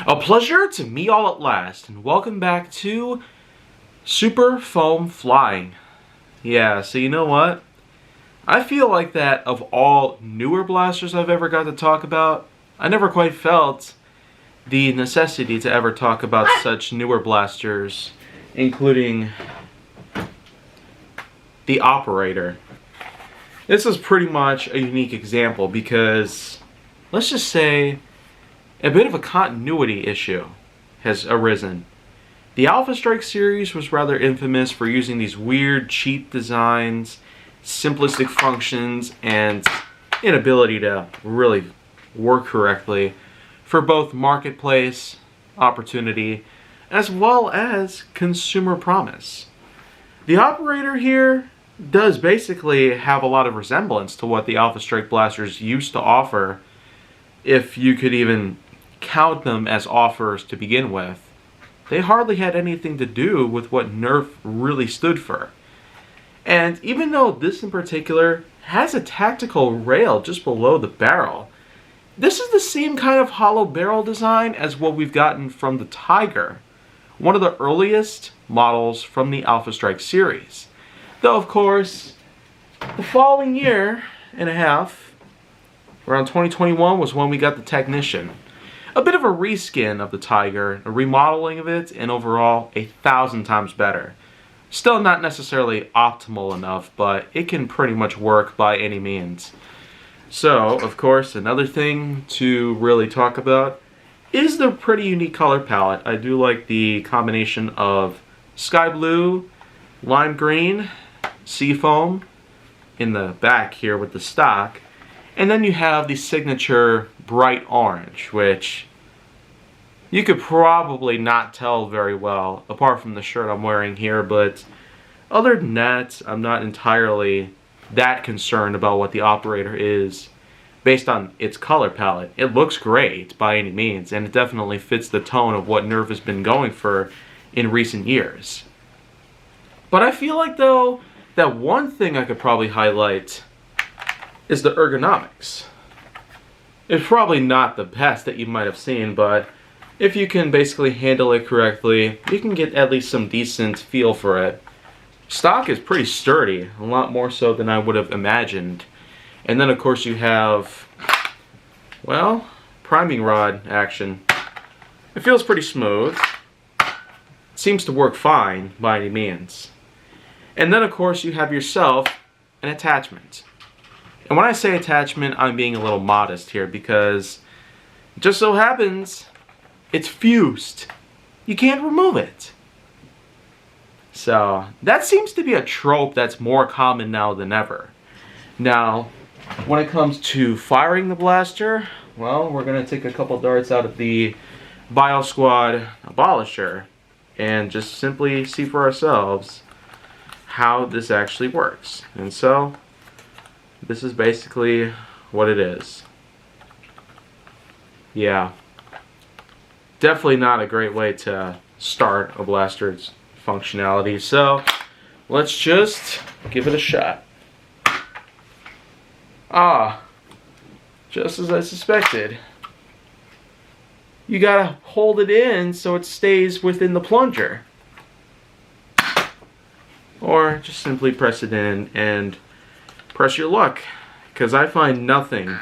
A pleasure to meet all at last, and welcome back to Super Foam Flying. Yeah, so you know what? I feel like that of all newer blasters I've ever got to talk about, I never quite felt the necessity to ever talk about such newer blasters, including the Operator. This is pretty much a unique example because, let's just say, a bit of a continuity issue has arisen. The Alpha Strike series was rather infamous for using these weird, cheap designs, simplistic functions, and inability to really work correctly for both marketplace opportunity as well as consumer promise. The Operator here does basically have a lot of resemblance to what the Alpha Strike blasters used to offer, if you could even count them as offers to begin with. They hardly had anything to do with what Nerf really stood for. And even though this in particular has a tactical rail just below the barrel, this is the same kind of hollow barrel design as what we've gotten from the Tiger, one of the earliest models from the Alpha Strike series. Though of course, the following year and a half, around 2021, was when we got the Technician. A bit of a reskin of the Tiger, a remodeling of it, and overall 1,000 times better. Still not necessarily optimal enough, but it can pretty much work by any means. So, of course, another thing to really talk about is the pretty unique color palette. I do like the combination of sky blue, lime green, seafoam in the back here with the stock, and then you have the signature bright orange, which you could probably not tell very well apart from the shirt I'm wearing here, but other than that, I'm not entirely that concerned about what the Operator is based on its color palette. It looks great by any means, and it definitely fits the tone of what Nerf has been going for in recent years. But I feel like, though, that one thing I could probably highlight is the ergonomics. It's probably not the best that you might have seen, but if you can basically handle it correctly, you can get at least some decent feel for it. Stock is pretty sturdy, a lot more so than I would have imagined. And then of course you have, well, priming rod action. It feels pretty smooth. It seems to work fine by any means. And then of course you have yourself an attachment. And when I say attachment, I'm being a little modest here because it just so happens it's fused. You can't remove it. So that seems to be a trope that's more common now than ever. Now, when it comes to firing the blaster, well, we're going to take a couple darts out of the BioSquad Abolisher and just simply see for ourselves how this actually works. And so this is basically what it is. Yeah. Definitely not a great way to start a blaster's functionality. So let's just give it a shot. Just as I suspected. You gotta hold it in so it stays within the plunger. Or just simply press it in and press your luck, because I find nothing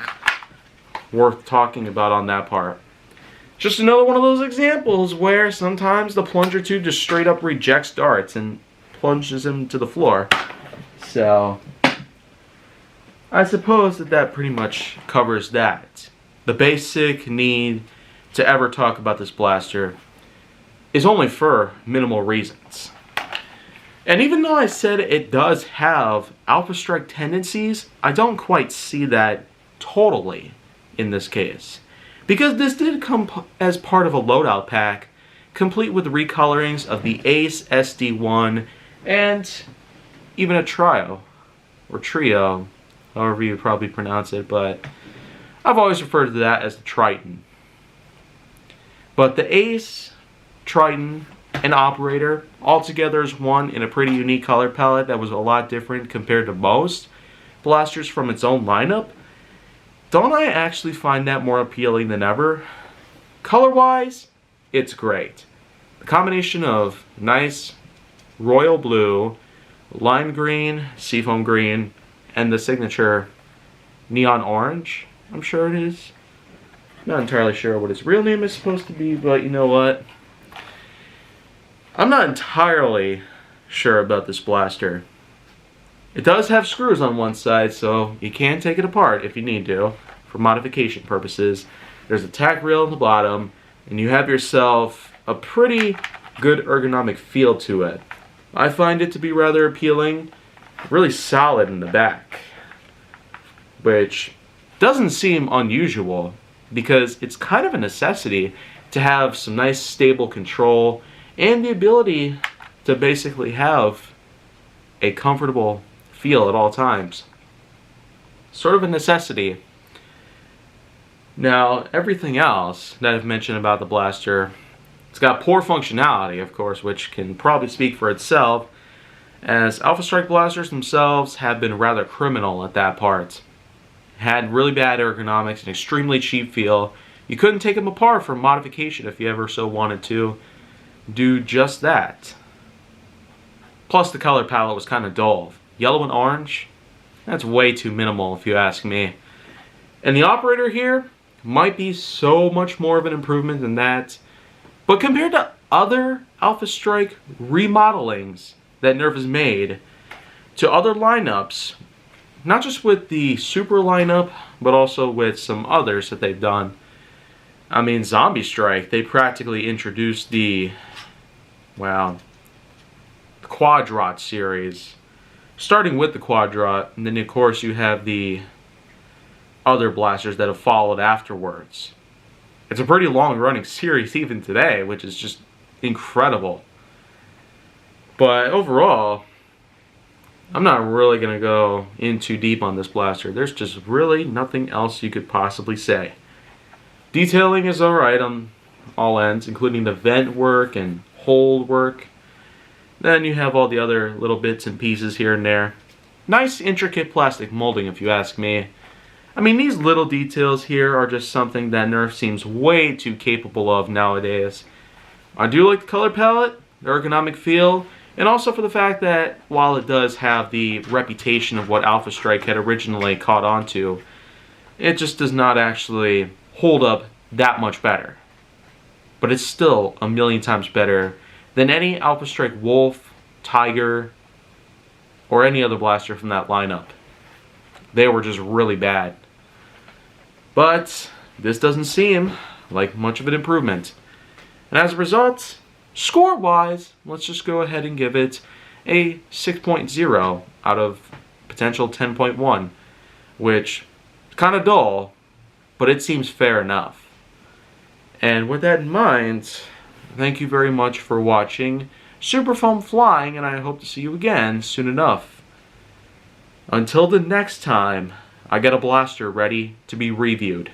worth talking about on that part. Just another one of those examples where sometimes the plunger tube just straight up rejects darts and plunges them to the floor. So I suppose that pretty much covers that. The basic need to ever talk about this blaster is only for minimal reasons. And even though I said it does have Alpha Strike tendencies, I don't quite see that totally in this case. Because this did come as part of a loadout pack, complete with recolorings of the Ace SD1 and even a trio, or trio, however you probably pronounce it, but I've always referred to that as the Triton. But the Ace, Triton, and Operator all together as one in a pretty unique color palette that was a lot different compared to most blasters from its own lineup. Don't I actually find that more appealing than ever? Color-wise, it's great. The combination of nice royal blue, lime green, seafoam green, and the signature neon orange, I'm sure it is. Not entirely sure what his real name is supposed to be, but you know what? I'm not entirely sure about this blaster. It does have screws on one side, so you can take it apart if you need to for modification purposes. There's a tack reel on the bottom, and you have yourself a pretty good ergonomic feel to it. I find it to be rather appealing, really solid in the back, which doesn't seem unusual because it's kind of a necessity to have some nice stable control and the ability to basically have a comfortable feel at all times. Sort of a necessity. Now, everything else that I've mentioned about the blaster, it's got poor functionality, of course, which can probably speak for itself, as Alpha Strike blasters themselves have been rather criminal at that part. Had really bad ergonomics, an extremely cheap feel. You couldn't take them apart for modification if you ever so wanted to do just that. Plus the color palette was kind of dull. Yellow and orange, that's way too minimal if you ask me. And the operator here might be so much more of an improvement than that. But compared to other Alpha Strike remodelings that Nerf has made to other lineups, not just with the Super lineup, but also with some others that they've done. I mean, Zombie Strike, they practically introduced the Quadrot series. Starting with the Quadrot, and then of course you have the other blasters that have followed afterwards. It's a pretty long running series even today, which is just incredible. But overall, I'm not really going to go in too deep on this blaster. There's just really nothing else you could possibly say. Detailing is alright on all ends, including the vent work and hole work. Then you have all the other little bits and pieces here and there. Nice intricate plastic molding if you ask me. I mean, these little details here are just something that Nerf seems way too capable of nowadays. I do like the color palette, the ergonomic feel, and also for the fact that while it does have the reputation of what Alpha Strike had originally caught on to, it just does not actually hold up that much better. But it's still a million times better than any Alpha Strike Wolf, Tiger, or any other blaster from that lineup. They were just really bad. But this doesn't seem like much of an improvement. And as a result, score-wise, let's just go ahead and give it a 6.0 out of potential 10.1, which is kind of dull, but it seems fair enough. And with that in mind, thank you very much for watching Super Foam Flying, and I hope to see you again soon enough. Until the next time, I got a blaster ready to be reviewed.